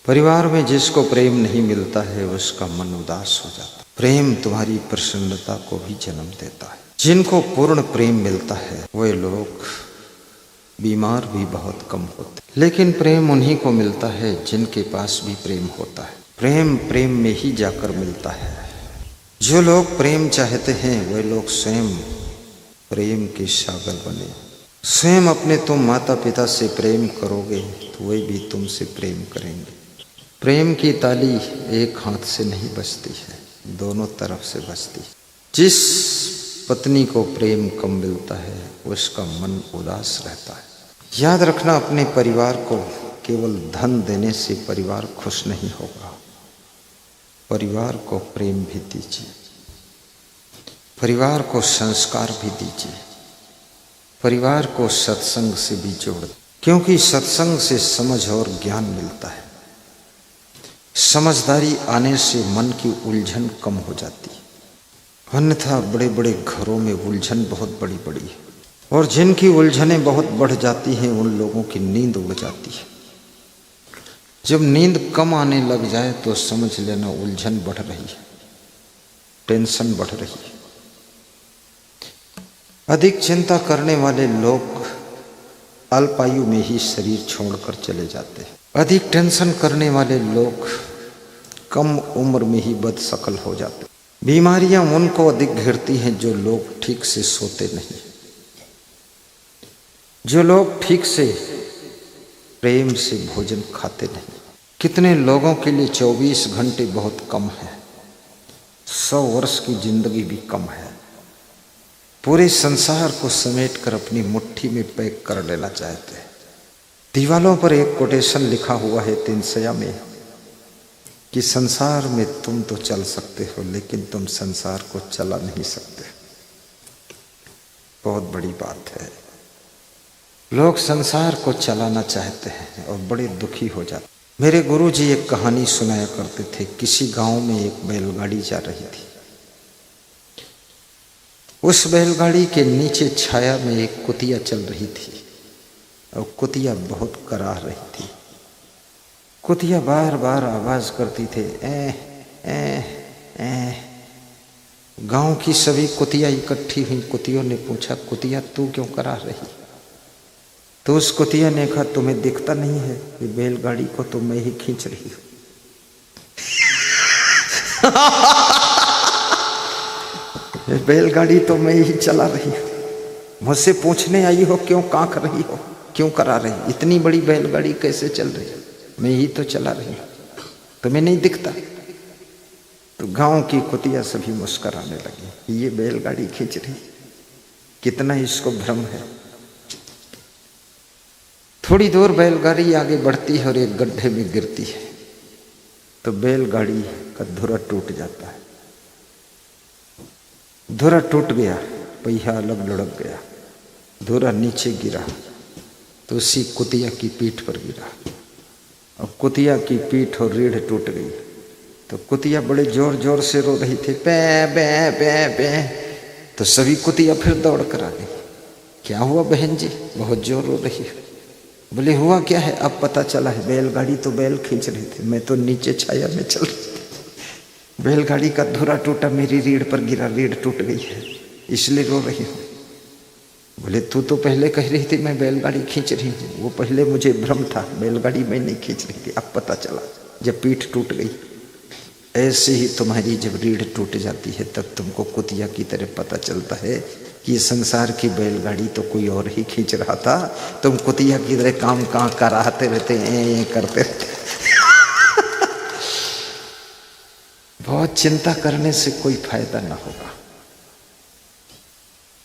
परिवार में जिसको प्रेम नहीं मिलता है उसका मन उदास हो जाता है। प्रेम तुम्हारी प्रसन्नता को भी जन्म देता है। जिनको पूर्ण प्रेम मिलता है वे लोग बीमार भी बहुत कम होते, लेकिन प्रेम उन्हीं को मिलता है जिनके पास भी प्रेम होता है। प्रेम प्रेम में ही जाकर मिलता है। जो लोग प्रेम चाहते हैं वे लोग स्वयं प्रेम के सागर बने। स्वयं अपने तुम माता पिता से प्रेम करोगे तो वे भी तुमसे प्रेम करेंगे। प्रेम की ताली एक हाथ से नहीं बजती है, दोनों तरफ से बजती है। जिस पत्नी को प्रेम कम मिलता है उसका मन उदास रहता है। याद रखना, अपने परिवार को केवल धन देने से परिवार खुश नहीं होगा। परिवार को प्रेम भी दीजिए, परिवार को संस्कार भी दीजिए, परिवार को सत्संग से भी जोड़, क्योंकि सत्संग से समझ और ज्ञान मिलता है। समझदारी आने से मन की उलझन कम हो जाती है, अन्यथा बड़े बड़े घरों में उलझन बहुत बड़ी बड़ी है, और जिनकी उलझनें बहुत बढ़ जाती हैं उन लोगों की नींद उड़ जाती है। जब नींद कम आने लग जाए तो समझ लेना उलझन बढ़ रही है, टेंशन बढ़ रही है। अधिक चिंता करने वाले लोग अल्पायु में ही शरीर छोड़कर चले जाते हैं। अधिक टेंशन करने वाले लोग कम उम्र में ही बदशक्ल हो जाते। बीमारियां उनको अधिक घेरती हैं जो लोग ठीक से सोते नहीं, जो लोग ठीक से प्रेम से भोजन खाते नहीं। कितने लोगों के लिए 24 घंटे बहुत कम है, 100 वर्ष की जिंदगी भी कम है। पूरे संसार को समेट कर अपनी मुट्ठी में पैक कर लेना चाहते हैं। दीवालों पर एक कोटेशन लिखा हुआ है तिनसया में कि संसार में तुम तो चल सकते हो लेकिन तुम संसार को चला नहीं सकते। बहुत बड़ी बात है। लोग संसार को चलाना चाहते हैं और बड़े दुखी हो जाते। मेरे गुरुजी एक कहानी सुनाया करते थे। किसी गांव में एक बैलगाड़ी जा रही थी। उस बैलगाड़ी के नीचे छाया में एक कुतिया चल रही थी और कुतिया बहुत कराह रही थी। कुतिया बार बार आवाज करती थी, ए। गांव की सभी कुतिया इकट्ठी हुई। कुतियों ने पूछा, कुतिया तू क्यों कराह रही? तो उस कुतिया ने कहा, तुम्हें दिखता नहीं है कि बैलगाड़ी को तो मैं ही खींच रही हूं। बैलगाड़ी तो मैं ही चला रही हूं। मुझसे पूछने आई हो क्यों कांक रही हो, क्यों करा रही? इतनी बड़ी बैलगाड़ी कैसे चल रही है? मैं ही तो चला रही हूं, तुम्हें नहीं दिखता? तो गांव की कुतिया सभी मुस्कुराने लगी। ये बैलगाड़ी खींच रही, कितना इसको भ्रम है। थोड़ी दूर बैलगाड़ी आगे बढ़ती है और एक गड्ढे में गिरती है तो बैलगाड़ी का धुरा टूट जाता है। धुरा टूट गया, पहिया अलग लुढ़क गया, धुरा नीचे गिरा तो उसी कुतिया की पीठ पर गिरा और कुतिया की पीठ और रीढ़ टूट गई। तो कुतिया बड़े जोर जोर से रो रही थी, पे पे पे पे। तो सभी कुतिया फिर दौड़ कर आ गई। क्या हुआ बहन जी, बहुत जोर रो रही है? बोले हुआ क्या है? अब पता चला है, बैलगाड़ी तो बैल खींच रही थी, मैं तो नीचे छाया में चल रही थी। बैलगाड़ी का धुरा टूटा, मेरी रीढ़ पर गिरा, रीढ़ टूट गई है, इसलिए रो रही हूँ। बोले तू तो पहले कह रही थी मैं बैलगाड़ी खींच रही हूँ। वो पहले मुझे भ्रम था, बैलगाड़ी मैं नहीं खींच रही थी, अब पता चला जब पीठ टूट गई। ऐसे ही तुम्हारी जब रीढ़ टूट जाती है तब तुमको कुतिया की तरह पता चलता है कि संसार की बैलगाड़ी तो कोई और ही खींच रहा था। तुम कुतिया की तरह काम कहाँ कराते रहते हैं, करते रहते। बहुत चिंता करने से कोई फायदा ना होगा।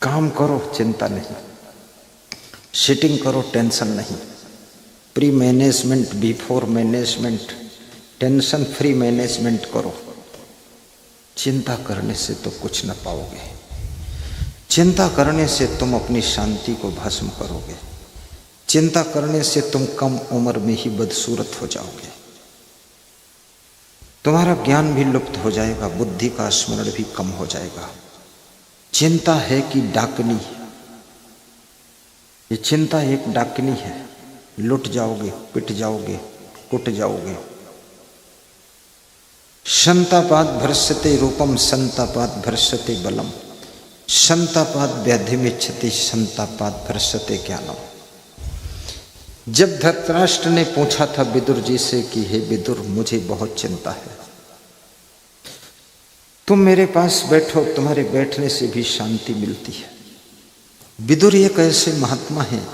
काम करो, चिंता नहीं। सिटिंग करो, टेंशन नहीं। Pre management, before management, tension free management करो। चिंता करने से तो कुछ न पाओगे। चिंता करने से तुम अपनी शांति को भस्म करोगे। चिंता करने से तुम कम उम्र में ही बदसूरत हो जाओगे। तुम्हारा ज्ञान भी लुप्त हो जाएगा, बुद्धि का स्मरण भी कम हो जाएगा। चिंता है कि डाकनी। ये चिंता एक डाकनी है। लुट जाओगे, पिट जाओगे, कुट जाओगे, संतापाद भ्रश्यते रूपम संतापाद भ्रश्यते बलम संतापाद व्याधिमिच्छति संतापाद भ्रश्यते ज्ञानम। जब धृतराष्ट्र ने पूछा था विदुर जी से कि हे विदुर, मुझे बहुत चिंता है, तुम मेरे पास बैठो, तुम्हारे बैठने से भी शांति मिलती है। विदुर ये कैसे महात्मा हैं?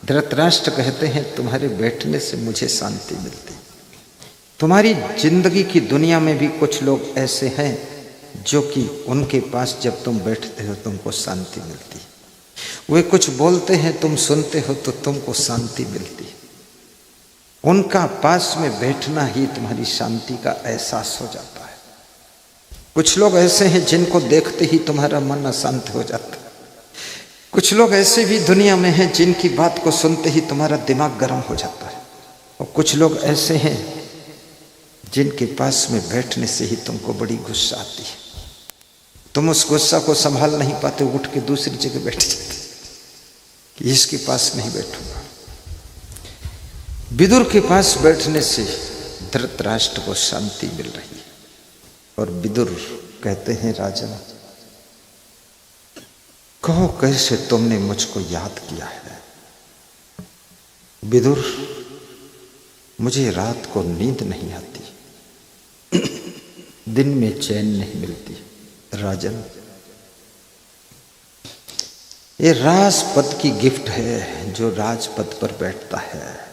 धृतराष्ट्र कहते हैं तुम्हारे बैठने से मुझे शांति मिलती। तुम्हारी जिंदगी की दुनिया में भी कुछ लोग ऐसे हैं जो कि उनके पास जब तुम बैठते हो तुमको शांति मिलती है। वे कुछ बोलते हैं, तुम सुनते हो तो तुमको शांति मिलती है। उनका पास में बैठना ही तुम्हारी शांति का एहसास हो जाता है। कुछ लोग ऐसे हैं जिनको देखते ही तुम्हारा मन अशांत हो जाता है। कुछ लोग ऐसे भी दुनिया में हैं जिनकी बात को सुनते ही तुम्हारा दिमाग गर्म हो जाता है। और कुछ लोग ऐसे हैं जिनके पास में बैठने से ही तुमको बड़ी गुस्सा आती है। तुम उस गुस्सा को संभाल नहीं पाते, उठ के दूसरी जगह बैठ जाते कि इसके पास नहीं बैठूंगा। विदुर के पास बैठने से धृतराष्ट्र को शांति मिल रही है। और विदुर कहते हैं, राजन कहो कैसे तुमने मुझको याद किया है। विदुर, मुझे रात को नींद नहीं आती, दिन में चैन नहीं मिलती। राजन, ये राजपद की गिफ्ट है। जो राजपद पर बैठता है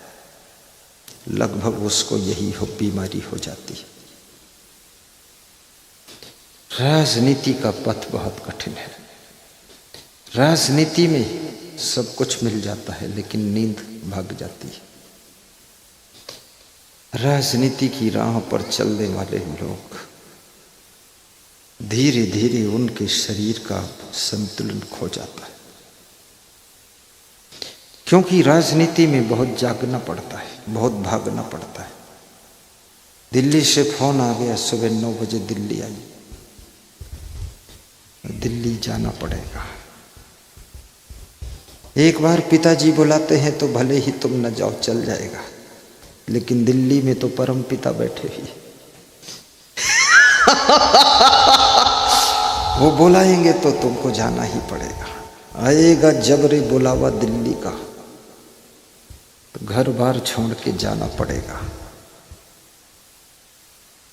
लगभग उसको यही बीमारी हो जाती है। राजनीति का पथ बहुत कठिन है। राजनीति में सब कुछ मिल जाता है लेकिन नींद भाग जाती है। राजनीति की राह पर चलने वाले लोग धीरे धीरे उनके शरीर का संतुलन खो जाता है, क्योंकि राजनीति में बहुत जागना पड़ता है, बहुत भागना पड़ता है। दिल्ली से फोन आ गया, सुबह 9 बजे दिल्ली आई, दिल्ली जाना पड़ेगा। एक बार पिताजी बुलाते हैं तो भले ही तुम न जाओ, चल जाएगा, लेकिन दिल्ली में तो परम पिता बैठे ही वो बुलाएंगे तो तुमको जाना ही पड़ेगा। आएगा जबरे बुलावा दिल्ली का, तो घर बार छोड़ के जाना पड़ेगा।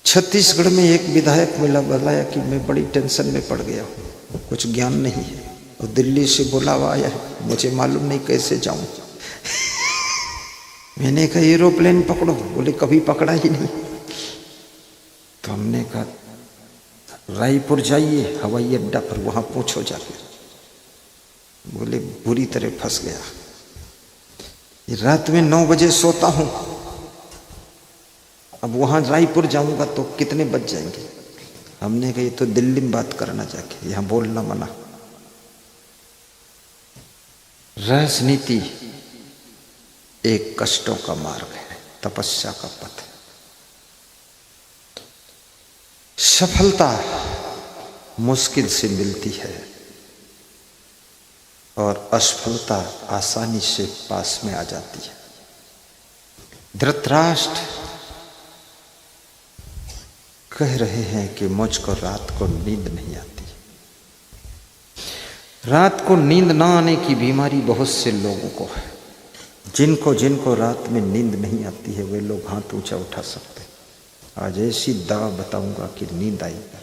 छत्तीसगढ़ में एक विधायक मिला, बताया कि मैं बड़ी टेंशन में पड़ गया हूँ, कुछ ज्ञान नहीं है, और दिल्ली से बुलावा आया है, मुझे मालूम नहीं कैसे जाऊं। मैंने कहा एरोप्लेन पकड़ो, बोले कभी पकड़ा ही नहीं। तो हमने कहा रायपुर जाइए हवाई अड्डा पर, वहां पूछो जाके। बोले बुरी तरह फंस गया। रात में 9 बजे सोता हूं, अब वहां रायपुर जाऊंगा तो कितने बज जाएंगे। हमने कहा ये तो दिल्ली में बात करना जाके, यहां बोलना मना। राजनीति एक कष्टों का मार्ग है, तपस्या का पथ है। सफलता मुश्किल से मिलती है और असफलता आसानी से पास में आ जाती है। धृतराष्ट्र कह रहे हैं कि मुझको रात को नींद नहीं आती। रात को नींद ना आने की बीमारी बहुत से लोगों को है। जिनको रात में नींद नहीं आती है वे लोग हाथ ऊंचा उठा सकते हैं। आज ऐसी दवा बताऊंगा कि नींद आएगी।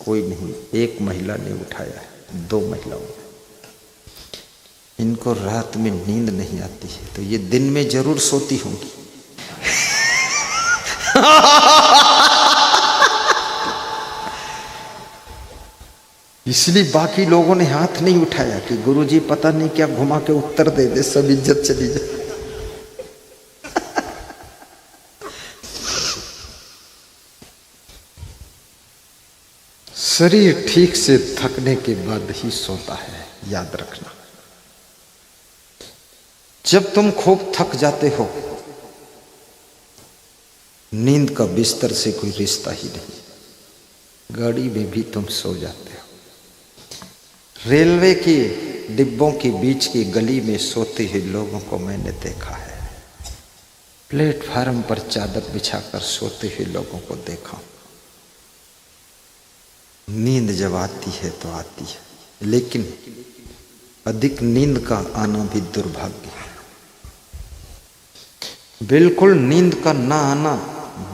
कोई नहीं, एक महिला ने उठाया है, 2 महिलाओं ने। इनको रात में नींद नहीं आती है तो ये दिन में जरूर सोती होंगी। इसलिए बाकी लोगों ने हाथ नहीं उठाया कि गुरुजी पता नहीं क्या घुमा के उत्तर दे दे, सब इज्जत चली जाए। शरीर ठीक से थकने के बाद ही सोता है, याद रखना। जब तुम खूब थक जाते हो, नींद का बिस्तर से कोई रिश्ता ही नहीं। गाड़ी में भी तुम सो जाते हो। रेलवे के डिब्बों के बीच की गली में सोते हुए लोगों को मैंने देखा है। प्लेटफार्म पर चादर बिछाकर सोते हुए लोगों को देखा। नींद जब आती है तो आती है, लेकिन अधिक नींद का आना भी दुर्भाग्य है। बिल्कुल नींद का ना आना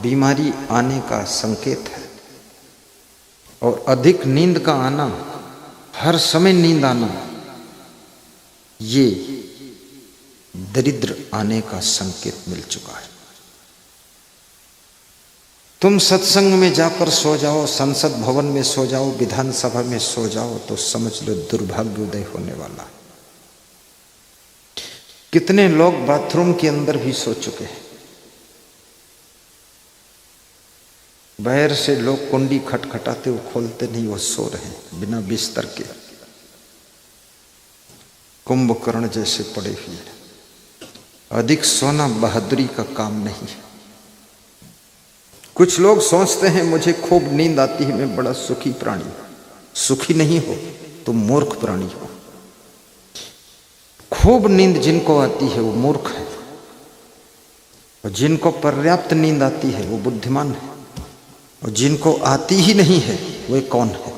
बीमारी आने का संकेत है, और अधिक नींद का आना, हर समय नींद आना, ये दरिद्र आने का संकेत मिल चुका है। तुम सत्संग में जाकर सो जाओ, संसद भवन में सो जाओ, विधानसभा में सो जाओ, तो समझ लो दुर्भाग्य उदय होने वाला है। कितने लोग बाथरूम के अंदर भी सो चुके हैं। बाहर से लोग कुंडी खटखटाते, वो खोलते नहीं, वो सो रहे हैं बिना बिस्तर के, कुंभकर्ण जैसे पड़े हुए। अधिक सोना बहादुरी का काम नहीं है। कुछ लोग सोचते हैं मुझे खूब नींद आती है, मैं बड़ा सुखी प्राणी हूं। सुखी नहीं हो तो मूर्ख प्राणी हो। खूब नींद जिनको आती है वो मूर्ख है, और जिनको पर्याप्त नींद आती है वो बुद्धिमान है, और जिनको आती ही नहीं है वे कौन है?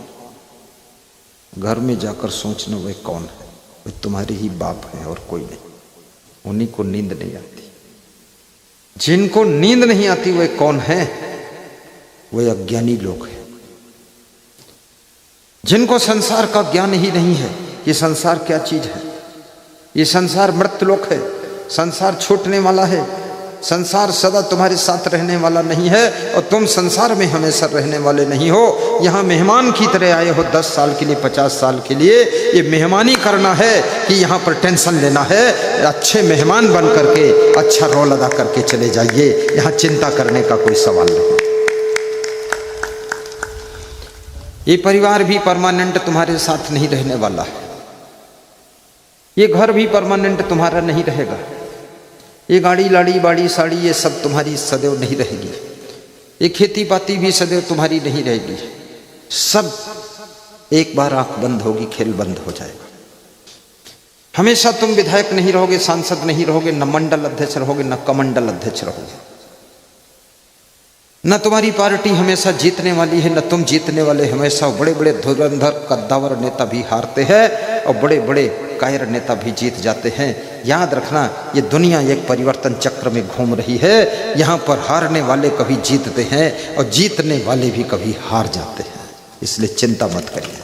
घर में जाकर सोचना वे कौन है? वे तुम्हारे ही बाप है और कोई नहीं। उन्हीं को नींद नहीं आती। जिनको नींद नहीं आती वे कौन है? वे अज्ञानी लोग हैं, जिनको संसार का ज्ञान ही नहीं है। ये संसार क्या चीज है? ये संसार मृत्यलोक है, संसार छूटने वाला है, संसार सदा तुम्हारे साथ रहने वाला नहीं है, और तुम संसार में हमेशा रहने वाले नहीं हो। यहाँ मेहमान की तरह आए हो 10 साल के लिए, 50 साल के लिए। ये मेहमानी करना है कि यहाँ पर टेंशन लेना है? अच्छे मेहमान बन करके अच्छा रोल अदा करके चले जाइए। यहाँ चिंता करने का कोई सवाल नहीं। ये परिवार भी परमानेंट तुम्हारे साथ नहीं रहने वाला है। ये घर भी परमानेंट तुम्हारा नहीं रहेगा। ये गाड़ी लाड़ी बाड़ी साड़ी ये सब तुम्हारी सदैव नहीं रहेगी। ये खेती पाती भी सदैव तुम्हारी नहीं रहेगी। सब एक बार आंख बंद होगी, खेल बंद हो जाएगा। हमेशा तुम विधायक नहीं रहोगे, सांसद नहीं रहोगे, न मंडल अध्यक्ष रहोगे, न कमंडल अध्यक्ष रहोगे। न तुम्हारी पार्टी हमेशा जीतने वाली है, न तुम जीतने वाले। हमेशा बड़े बड़े धुरंधर कद्दावर नेता भी हारते हैं, और बड़े बड़े कायर नेता भी जीत जाते हैं। याद रखना, ये दुनिया एक परिवर्तन चक्र में घूम रही है। यहाँ पर हारने वाले कभी जीतते हैं, और जीतने वाले भी कभी हार जाते हैं। इसलिए चिंता मत करिए।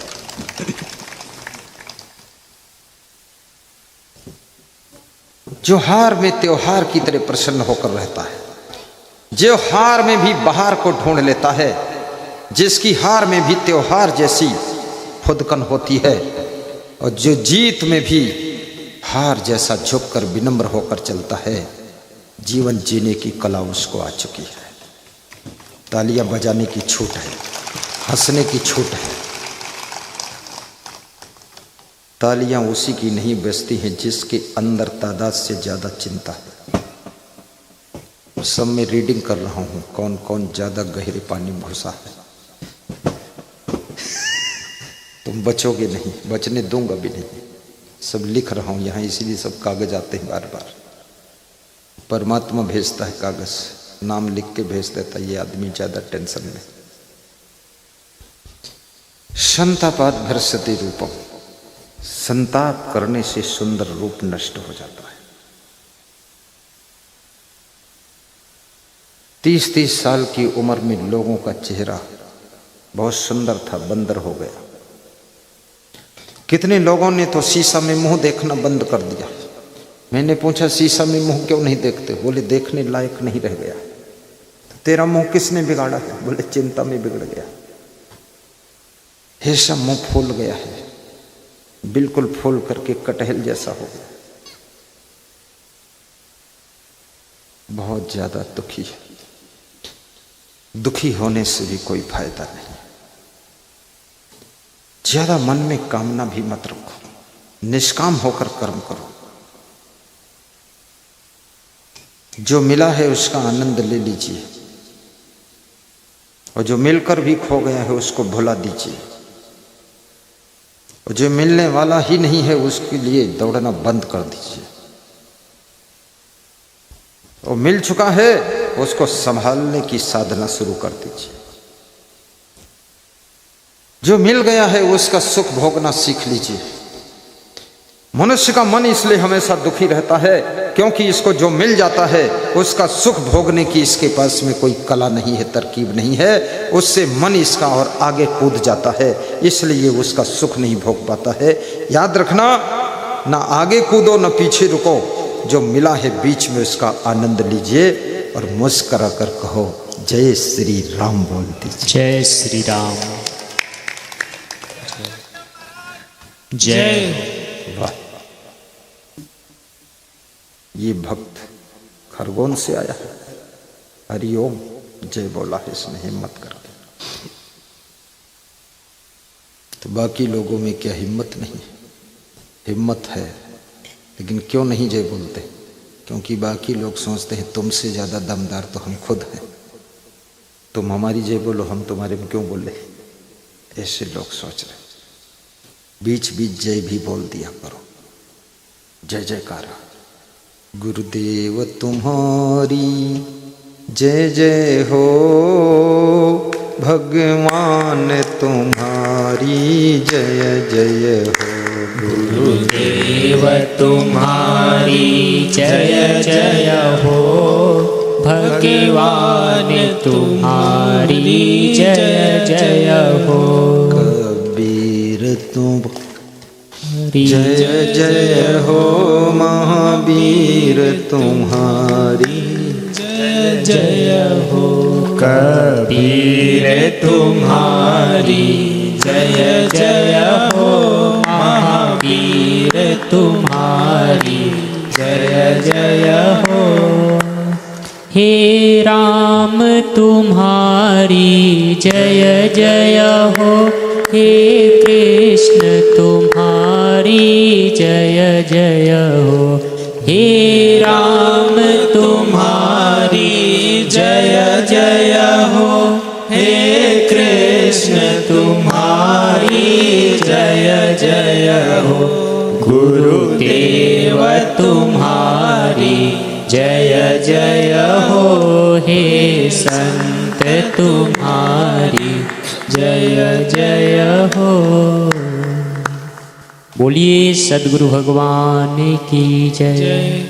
जो हार में त्योहार की तरह प्रसन्न होकर रहता है, जो हार में भी बहार को ढूंढ लेता है, जिसकी हार में भी त्योहार जैसी खुदकन होती है, और जो जीत में भी हार जैसा झुककर विनम्र होकर चलता है, जीवन जीने की कला उसको आ चुकी है। तालियां बजाने की छूट है, हंसने की छूट है। तालियां उसी की नहीं बजती हैं जिसके अंदर तादाद से ज्यादा चिंता है। सब में रीडिंग कर रहा हूं, कौन कौन ज्यादा गहरे पानी में घुसा है। तुम बचोगे नहीं, बचने दूंगा भी नहीं। सब लिख रहा हूं यहाँ, इसीलिए सब कागज आते हैं बार बार। परमात्मा भेजता है कागज, नाम लिख के भेज देता है। ये आदमी ज्यादा टेंशन में। संतापात भ्रस्यते रूपम, संताप करने से सुंदर रूप नष्ट हो जाता है। 30-30 साल की उम्र में लोगों का चेहरा बहुत सुंदर था, बंदर हो गया। कितने लोगों ने तो शीशा में मुंह देखना बंद कर दिया। मैंने पूछा शीशा में मुंह क्यों नहीं देखते? बोले देखने लायक नहीं रह गया। तो तेरा मुंह किसने बिगाड़ा है? बोले चिंता में बिगड़ गया। ऐसा मुंह फूल गया है, बिल्कुल फूल करके कटहल जैसा हो गया। बहुत ज्यादा दुखी है। दुखी होने से भी कोई फायदा नहीं। ज्यादा मन में कामना भी मत रखो, निष्काम होकर कर्म करो। जो मिला है उसका आनंद ले लीजिए, और जो मिलकर भी खो गया है उसको भुला दीजिए, और जो मिलने वाला ही नहीं है उसके लिए दौड़ना बंद कर दीजिए। वो मिल चुका है, उसको संभालने की साधना शुरू कर दीजिए। जो मिल गया है उसका सुख भोगना सीख लीजिए। मनुष्य का मन इसलिए हमेशा दुखी रहता है क्योंकि इसको जो मिल जाता है उसका सुख भोगने की इसके पास में कोई कला नहीं है, तरकीब नहीं है। उससे मन इसका और आगे कूद जाता है, इसलिए उसका सुख नहीं भोग पाता है। याद रखना, ना आगे कूदो ना पीछे रुको, जो मिला है बीच में उसका आनंद लीजिए और मुस्कुरा कर कहो जय श्री राम बोल दीजिए। जय श्री राम। जय। वाह, ये भक्त खरगोन से आया है, हरिओम जय बोला है इसने हिम्मत करके। तो बाकी लोगों में क्या हिम्मत नहीं है? हिम्मत है, लेकिन क्यों नहीं जय बोलते? क्योंकि बाकी लोग सोचते हैं तुमसे ज़्यादा दमदार तो हम खुद हैं, तुम हमारी जय बोलो, हम तुम्हारे में क्यों बोले? ऐसे लोग सोच रहे। बीच बीच जय भी बोल दिया करो, जय जयकारा। गुरुदेव तुम्हारी जय जय हो, भगवान तुम्हारी जय जय हो। गुरुदेव तुम्हारी जय जय हो, भगवान तुम्हारी जय जय हो। कबीर तुम जय जय हो, महावीर तुम्हारी जय जय हो। कबीर तुम्हारी जय जय हो, महावीर तुम्हारी जय जय हो। हे राम तुम्हारी जय जय हो, हे कृष्ण तुम्हारी जय जय हो। हे राम तुम्हारी जय जय हो, हे कृष्ण तुम्हारी जय जय हो। गुरुदेव तुम्हारी जय जय हो, हे संत तुम्हारी जय जय हो। बोलिए सद्गुरु भगवान की जय।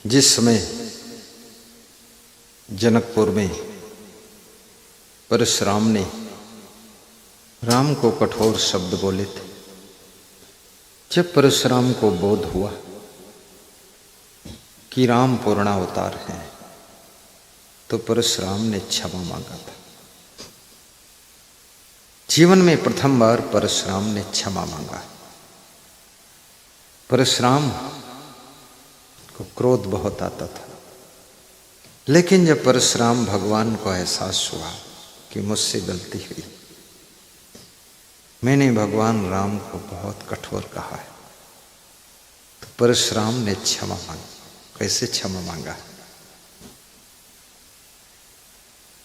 जिस समय जनकपुर में परशुराम ने राम को कठोर शब्द बोले थे, जब परशुराम को बोध हुआ कि राम पूर्णावतार हैं, तो परशुराम ने क्षमा मांगा था। जीवन में प्रथम बार परशुराम ने क्षमा मांगा। परशुराम को क्रोध बहुत आता था, लेकिन जब परशुराम भगवान को एहसास हुआ कि मुझसे गलती हुई, मैंने भगवान राम को बहुत कठोर कहा है, तो परशुराम ने क्षमा मांगी। कैसे क्षमा मांगा?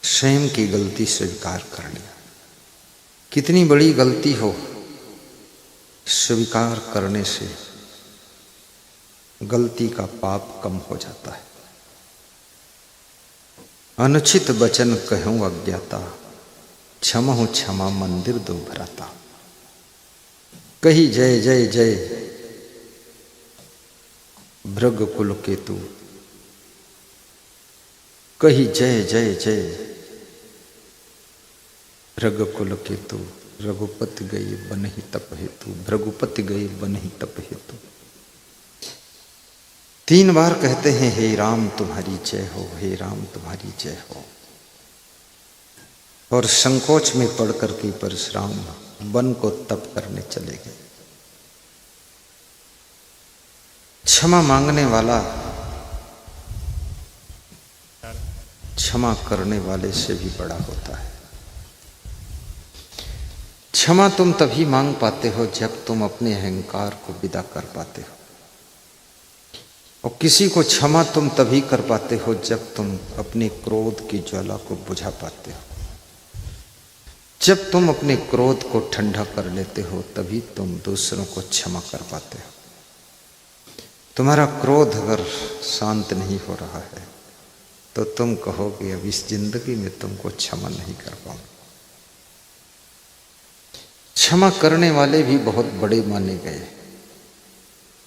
स्वयं की गलती स्वीकार कर लिया। कितनी बड़ी गलती हो, स्वीकार करने से गलती का पाप कम हो जाता है। अनुचित वचन कहूँ अज्ञाता, क्षमहु क्षमा मंदिर दो भराता। कही जय जय जय भृग कुल केतु, कही जय जय जय भृगकुल केतु। रघुपति गई बनहि तप हेतु, भृगुपति गई बनहि तप हेतु। 3 बार कहते हैं हे राम तुम्हारी जय हो, हे राम तुम्हारी जय हो। और संकोच में पड़ करके परशुराम वन को तप करने चले गए। क्षमा मांगने वाला क्षमा करने वाले से भी बड़ा होता है। क्षमा तुम तभी मांग पाते हो जब तुम अपने अहंकार को विदा कर पाते हो, और किसी को क्षमा तुम तभी कर पाते हो जब तुम अपने क्रोध की ज्वाला को बुझा पाते हो। जब तुम अपने क्रोध को ठंडा कर लेते हो, तभी तुम दूसरों को क्षमा कर पाते हो। तुम्हारा क्रोध अगर शांत नहीं हो रहा है तो तुम कहोगे अब इस जिंदगी में तुमको क्षमा नहीं कर पाऊं। क्षमा करने वाले भी बहुत बड़े माने गए।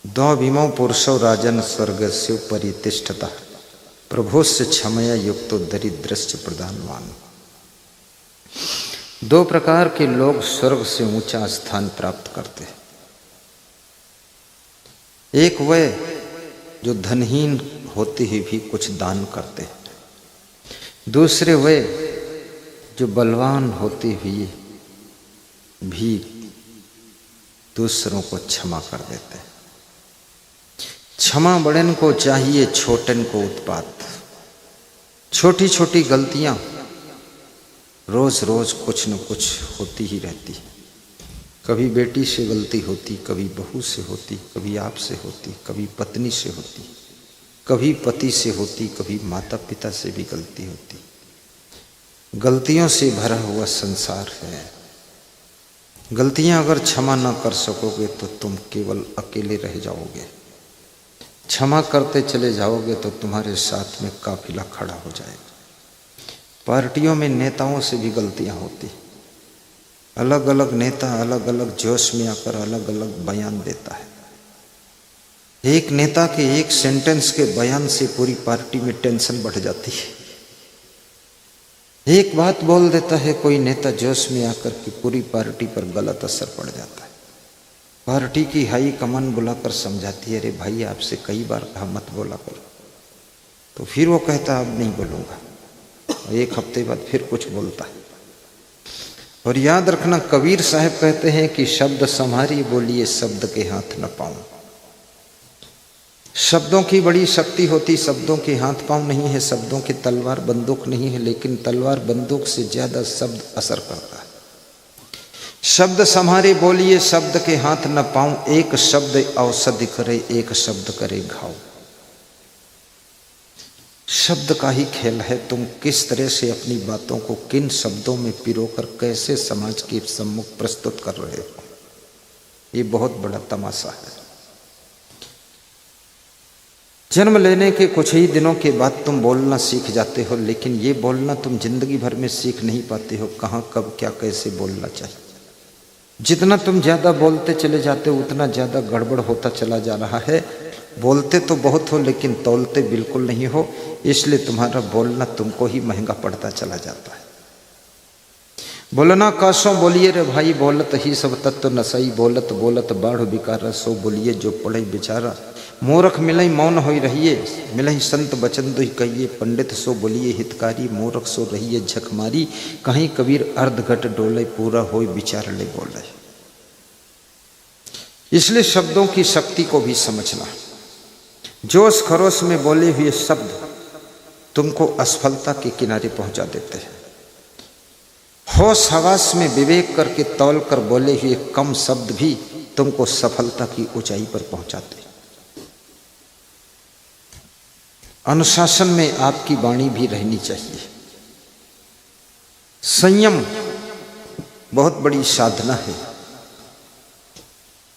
द्वाविमौ पुरुषो राजन स्वर्गस्य परितिष्ठता प्रभोस्य क्षमया युक्तो दरिद्रस्य प्रदानवान। दो प्रकार के लोग स्वर्ग से ऊंचा स्थान प्राप्त करते हैं। एक वह जो धनहीन होते ही भी कुछ दान करते हैं, दूसरे वे जो बलवान होते हुए भी दूसरों को क्षमा कर देते हैं। क्षमा बड़न को चाहिए छोटन को उत्पात। छोटी छोटी गलतियां रोज रोज कुछ न कुछ होती ही रहती है। कभी बेटी से गलती होती, कभी बहू से होती, कभी आप से होती, कभी पत्नी से होती, कभी पति से होती, कभी माता पिता से भी गलती होती। गलतियों से भरा हुआ संसार है। गलतियां अगर क्षमा न कर सकोगे तो तुम केवल अकेले रह जाओगे। क्षमा करते चले जाओगे तो तुम्हारे साथ में काफिला खड़ा हो जाएगा। पार्टियों में नेताओं से भी गलतियां होती। अलग अलग नेता अलग अलग जोश में आकर अलग अलग बयान देता है। एक नेता के एक सेंटेंस के बयान से पूरी पार्टी में टेंशन बढ़ जाती है। एक बात बोल देता है कोई नेता जोश में आकर कि पूरी पार्टी पर गलत असर पड़ जाता है। पार्टी की हाई कमान बुलाकर समझाती है, अरे भाई आपसे कई बार कहा मत बोला करो। तो फिर वो कहता अब नहीं बोलूँगा। एक हफ्ते बाद फिर कुछ बोलता है। और याद रखना, कबीर साहब कहते हैं कि शब्द संहारी बोलिए शब्द के हाथ न पाऊं। शब्दों की बड़ी शक्ति होती, शब्दों के हाथ पांव नहीं है। शब्दों की तलवार बंदूक नहीं है, लेकिन तलवार बंदूक से ज्यादा शब्द असर करता है। शब्द संहारे बोलिए शब्द के हाथ न पाऊं। एक शब्द औषधि करे, एक शब्द करे घाव। शब्द का ही खेल है। तुम किस तरह से अपनी बातों को किन शब्दों में पिरोकर कैसे समाज के सम्मुख प्रस्तुत कर रहे हो, ये बहुत बड़ा तमाशा है। जन्म लेने के कुछ ही दिनों के बाद तुम बोलना सीख जाते हो, लेकिन ये बोलना तुम जिंदगी भर में सीख नहीं पाते हो। कहाँ कब क्या कैसे बोलना चाहिए। जितना तुम ज्यादा बोलते चले जाते हो उतना ज्यादा गड़बड़ होता चला जा रहा है। बोलते तो बहुत हो लेकिन तौलते बिल्कुल नहीं हो, इसलिए तुम्हारा बोलना तुमको ही महंगा पड़ता चला जाता है। बोलना कासों बोलिए रे भाई, बोलत ही सब तत्व नसई। बोलत बोलत बाढ़ बिकार सो बोलिए जो पढ़े बेचारा। मूर्ख मिलई मौन होई रहिए, मिलई संत बचन दुहि कहिए। पंडित सो बोलिए हितकारी, मूर्ख सो रहिए झकमारी। कहीं कबीर अर्धघट डोले, पूरा होई विचार ले बोले। इसलिए शब्दों की शक्ति को भी समझना। जोश खरोश में बोले हुए शब्द तुमको असफलता के किनारे पहुंचा देते हैं। होश हवास में विवेक करके तौल कर बोले हुए कम शब्द भी तुमको सफलता की ऊंचाई पर पहुंचाते हैं। अनुशासन में आपकी वाणी भी रहनी चाहिए। संयम बहुत बड़ी साधना है।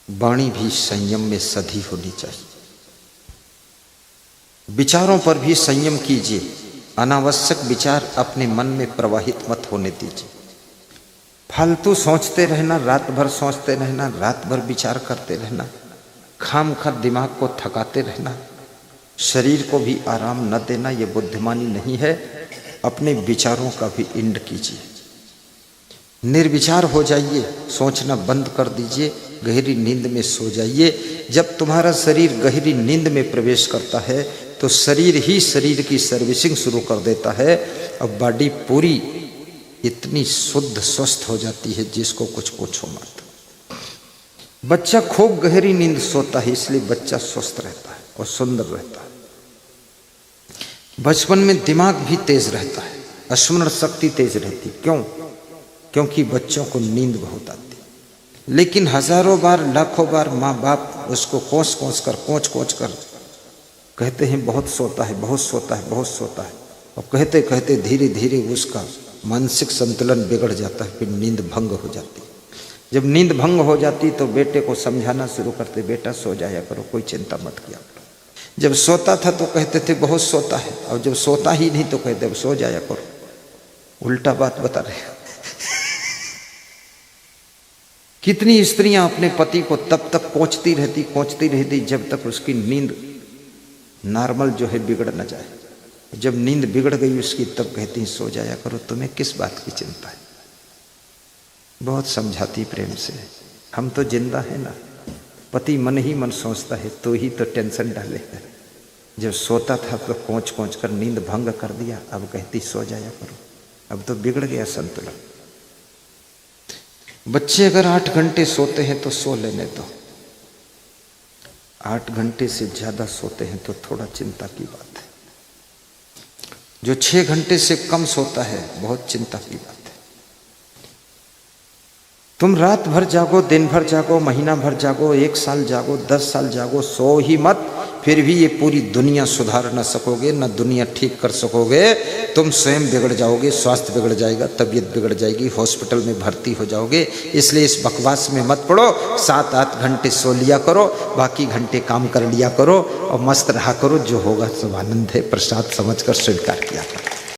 वाणी भी संयम में सधी होनी चाहिए। विचारों पर भी संयम कीजिए। अनावश्यक विचार अपने मन में प्रवाहित मत होने दीजिए। फालतू सोचते रहना, रात भर सोचते रहना, रात भर विचार करते रहना, खामखा दिमाग को थकाते रहना, शरीर को भी आराम न देना, ये बुद्धिमानी नहीं है। अपने विचारों का भी इंड कीजिए। निर्विचार हो जाइए, सोचना बंद कर दीजिए, गहरी नींद में सो जाइए। जब तुम्हारा शरीर गहरी नींद में प्रवेश करता है तो शरीर ही शरीर की सर्विसिंग शुरू कर देता है। अब बॉडी पूरी इतनी शुद्ध स्वस्थ हो जाती है जिसको कुछ पूछो मत। बच्चा खूब गहरी नींद सोता है, इसलिए बच्चा स्वस्थ रहता है और सुंदर रहता है। बचपन में दिमाग भी तेज रहता है, स्मरण शक्ति तेज रहती। क्यों? क्योंकि बच्चों को नींद बहुत आती। लेकिन हजारों बार लाखों बार माँ बाप उसको कोस कोच कर कहते हैं बहुत सोता है, बहुत सोता है, बहुत सोता है। और कहते कहते धीरे धीरे उसका मानसिक संतुलन बिगड़ जाता है, फिर नींद भंग हो जाती। जब नींद भंग हो जाती तो बेटे को समझाना शुरू करते, बेटा सो जाया करो, कोई चिंता मत किया करो। जब सोता था तो कहते थे बहुत सोता है, और जब सोता ही नहीं तो कहते अब सो जाया करो। उल्टा बात बता रहे। कितनी स्त्रियां अपने पति को तब तक कोंचती रहती जब तक उसकी नींद नॉर्मल जो है बिगड़ न जाए। जब नींद बिगड़ गई उसकी तब कहती सो जाया करो, तुम्हें किस बात की चिंता है। बहुत समझाती प्रेम से, हम तो जिंदा है ना। पति मन ही मन सोचता है तो ही तो टेंशन डालेगा। जब सोता था तो कोंच कोंच कर नींद भंग कर दिया, अब कहती सो जाया करो, अब तो बिगड़ गया संतुलन। बच्चे अगर 8 घंटे सोते हैं तो सो लेने दो, 8 घंटे से ज्यादा सोते हैं तो थोड़ा चिंता की बात है। जो 6 घंटे से कम सोता है बहुत चिंता की बात है। तुम रात भर जागो, दिन भर जागो, महीना भर जागो, 1 साल जागो, 10 साल जागो, सो ही मत, फिर भी ये पूरी दुनिया सुधार न सकोगे, न दुनिया ठीक कर सकोगे। तुम स्वयं बिगड़ जाओगे, स्वास्थ्य बिगड़ जाएगा, तबीयत बिगड़ जाएगी, हॉस्पिटल में भर्ती हो जाओगे। इसलिए इस बकवास में मत पड़ो। 7-8 घंटे सो लिया करो, बाकी घंटे काम कर लिया करो और मस्त रहा करो। जो होगा सब आनंद है, प्रसाद समझकर स्वीकार किया करो।